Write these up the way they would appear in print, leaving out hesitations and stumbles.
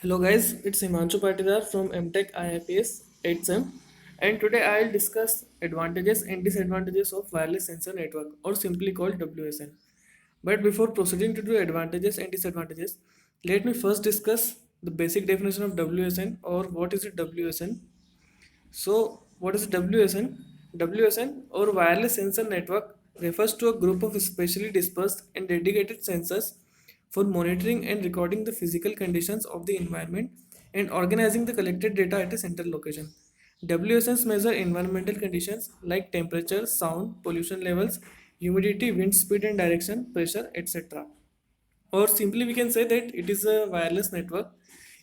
Hello guys, it's Himanshu Patidar from MTech IIPS 8th SEM, and today I'll discuss advantages and disadvantages of wireless sensor network, or simply called WSN. But before proceeding to do advantages and disadvantages, let me first discuss the basic definition of WSN, or what is it WSN. So, what is WSN? WSN, or wireless sensor network, refers to a group of specially dispersed and dedicated sensors for monitoring and recording the physical conditions of the environment and organizing the collected data at a central location. WSNs measure environmental conditions like temperature, sound, pollution levels, humidity, wind speed and direction, pressure, etc. Or simply we can say that it is a wireless network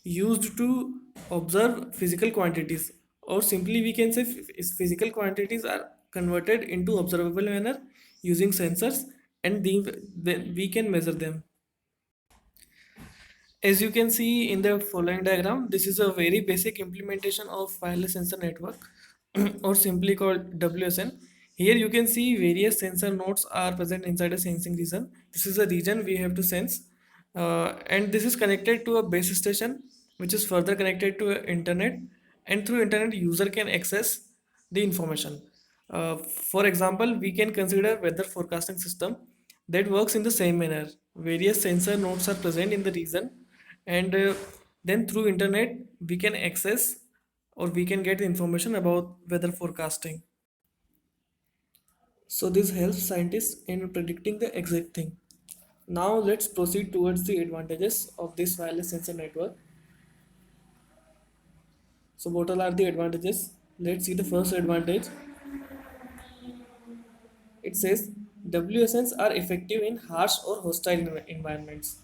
used to observe physical quantities, or simply we can say physical quantities are converted into observable manner using sensors, and then we can measure them. As you can see in the following diagram, this is a very basic implementation of wireless sensor network or simply called WSN. Here you can see various sensor nodes are present inside a sensing region. This is a region we have to sense, and this is connected to a base station which is further connected to internet, and through internet user can access the information. For example, we can consider weather forecasting system that works in the same manner. Various sensor nodes are present in the region, and then through internet we can access or we can get information about weather forecasting. So this helps scientists in predicting the exact thing. Now let's proceed towards the advantages of this wireless sensor network. So what all are the advantages? Let's see the first advantage. It says WSNs are effective in harsh or hostile environments.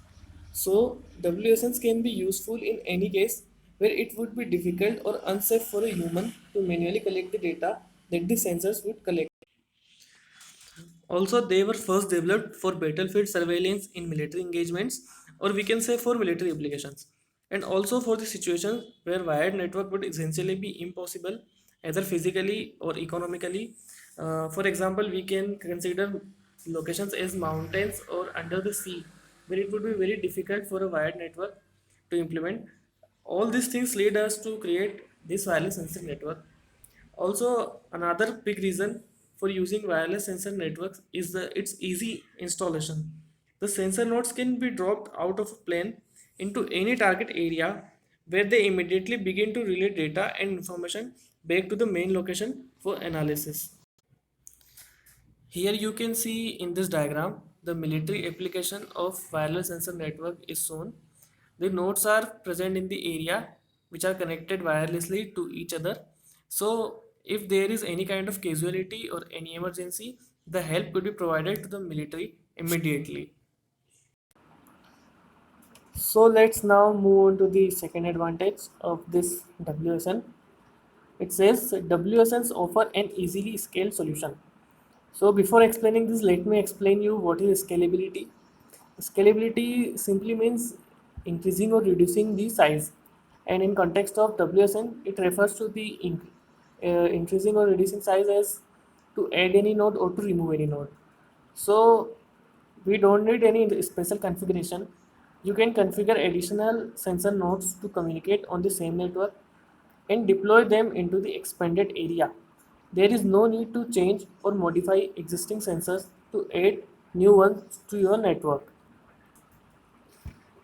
So WSNs can be useful in any case where it would be difficult or unsafe for a human to manually collect the data that the sensors would collect. Also, they were first developed for battlefield surveillance in military engagements, or we can say for military applications, and also for the situation where wired network would essentially be impossible, either physically or economically. For example, we can consider locations as mountains or under the sea, where it would be very difficult for a wired network to implement. All these things lead us to create this wireless sensor network. Also, another big reason for using wireless sensor networks is its easy installation. The sensor nodes can be dropped out of a plane into any target area, where they immediately begin to relay data and information back to the main location for analysis. Here you can see in this diagram the military application of wireless sensor network is shown. The nodes are present in the area which are connected wirelessly to each other. So if there is any kind of casualty or any emergency, the help could be provided to the military immediately. So let's now move on to the second advantage of this WSN. It says WSNs offer an easily scaled solution. So before explaining this, let me explain you what is scalability. Scalability simply means increasing or reducing the size, and in context of WSN, it refers to the increasing or reducing size as to add any node or to remove any node. So we don't need any special configuration. You can configure additional sensor nodes to communicate on the same network and deploy them into the expanded area. There is no need to change or modify existing sensors to add new ones to your network.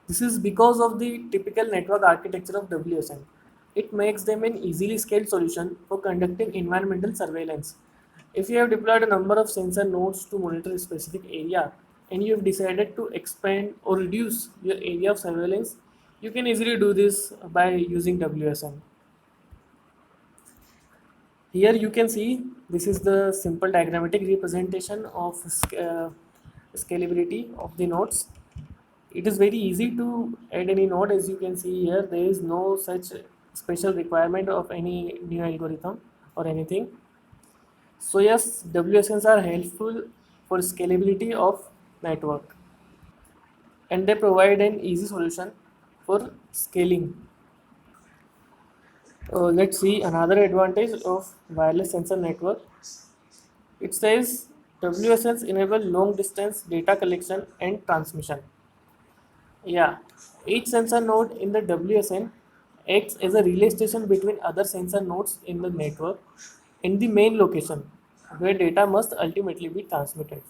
This is because of the typical network architecture of WSN. It makes them an easily scaled solution for conducting environmental surveillance. If you have deployed a number of sensor nodes to monitor a specific area and you have decided to expand or reduce your area of surveillance, you can easily do this by using WSN. Here you can see this is the simple diagrammatic representation of scalability of the nodes. It is very easy to add any node. As you can see here, there is no such special requirement of any new algorithm or anything. So yes, WSNs are helpful for scalability of network, and they provide an easy solution for scaling. Let's see another advantage of wireless sensor network. It says WSNs enable long distance data collection and transmission. Yeah, each sensor node in the WSN acts as a relay station between other sensor nodes in the network in the main location where data must ultimately be transmitted.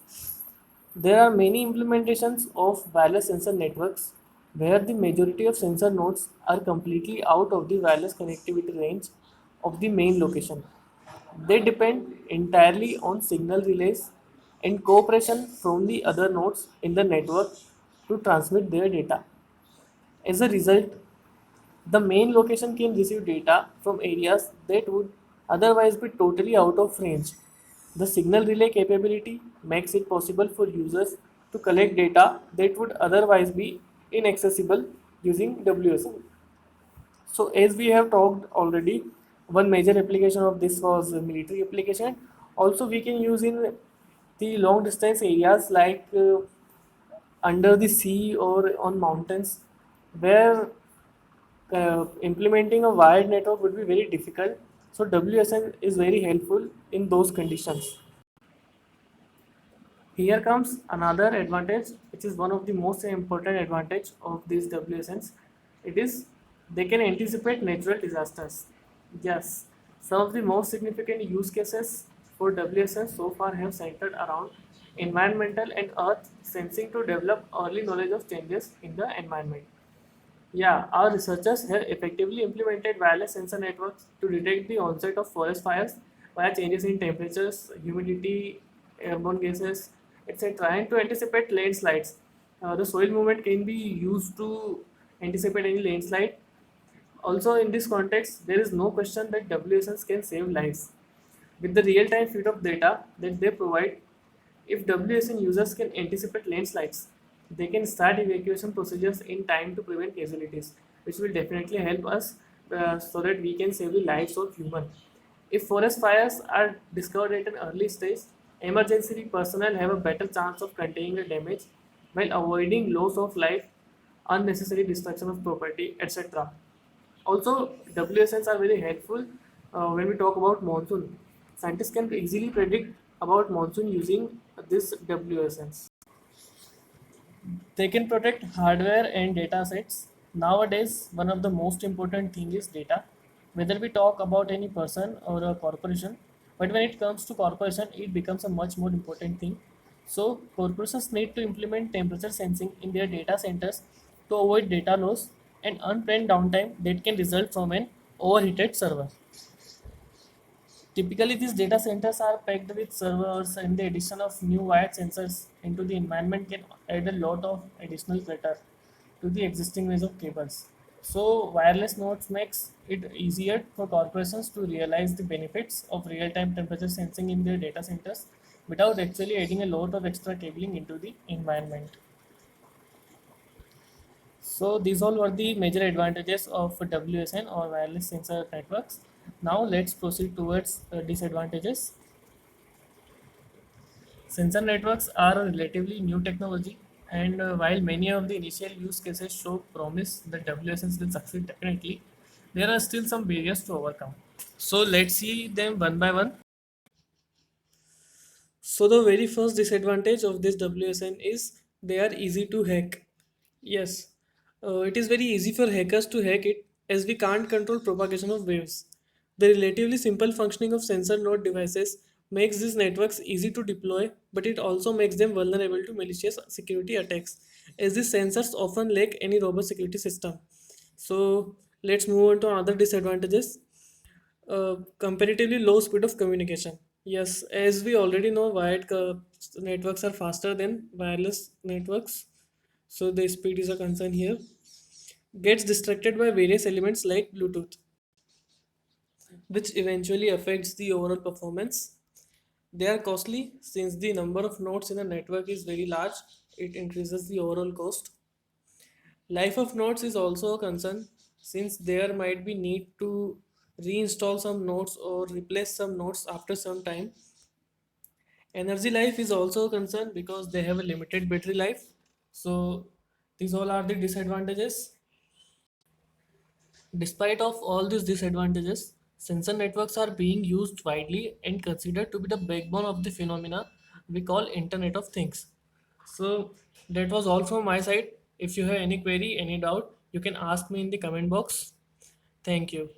There are many implementations of wireless sensor networks where the majority of sensor nodes are completely out of the wireless connectivity range of the main location. They depend entirely on signal relays and cooperation from the other nodes in the network to transmit their data. As a result, the main location can receive data from areas that would otherwise be totally out of range. The signal relay capability makes it possible for users to collect data that would otherwise be inaccessible using WSN. So, as we have talked already, one major application of this was a military application. Also, we can use in the long distance areas like under the sea or on mountains where implementing a wired network would be very difficult. So WSN is very helpful in those conditions. Here comes another advantage, which is one of the most important advantage of these WSNs. It is they can anticipate natural disasters. Yes, some of the most significant use cases for WSNs so far have centered around environmental and earth sensing to develop early knowledge of changes in the environment. Yeah, our researchers have effectively implemented wireless sensor networks to detect the onset of forest fires via changes in temperatures, humidity, airborne gases, etc., and to anticipate landslides. The soil movement can be used to anticipate any landslide. Also, in this context, there is no question that WSNs can save lives. With the real-time feed of data that they provide, if WSN users can anticipate landslides, they can start evacuation procedures in time to prevent casualties, which will definitely help us so that we can save the lives of humans. If forest fires are discovered at an early stage, emergency personnel have a better chance of containing the damage while avoiding loss of life, unnecessary destruction of property, etc. Also, WSNs are very helpful when we talk about monsoon. Scientists can easily predict about monsoon using this WSNs. They can protect hardware and data sets. Nowadays, one of the most important thing is data. Whether we talk about any person or a corporation, but when it comes to corporation, it becomes a much more important thing. So corporations need to implement temperature sensing in their data centers to avoid data loss and unplanned downtime that can result from an overheated server. Typically, these data centers are packed with servers, and the addition of new wired sensors into the environment can add a lot of additional clutter to the existing ways of cables. So, wireless nodes makes it easier for corporations to realize the benefits of real-time temperature sensing in their data centers without actually adding a lot of extra cabling into the environment. So these all were the major advantages of WSN or wireless sensor networks. Now let's proceed towards disadvantages. Sensor networks are a relatively new technology, and while many of the initial use cases show promise that WSNs will succeed definitely, there are still some barriers to overcome. So let's see them one by one. So the very first disadvantage of this WSN is they are easy to hack. Yes, it is very easy for hackers to hack it as we can't control propagation of waves. The relatively simple functioning of sensor node devices makes these networks easy to deploy, but it also makes them vulnerable to malicious security attacks, as these sensors often lack any robust security system. So let's move on to other disadvantages. Comparatively low speed of communication. Yes, as we already know, networks are faster than wireless networks, so the speed is a concern here. Gets distracted by various elements like Bluetooth, which eventually affects the overall performance. They are costly since the number of nodes in a network is very large. It increases the overall cost. Life of nodes is also a concern since there might be need to reinstall some nodes or replace some nodes after some time. Energy life is also a concern because they have a limited battery life. So these all are the disadvantages. Despite of all these disadvantages, sensor networks are being used widely and considered to be the backbone of the phenomena we call Internet of Things. So that was all from my side. If you have any query, any doubt, you can ask me in the comment box. Thank you.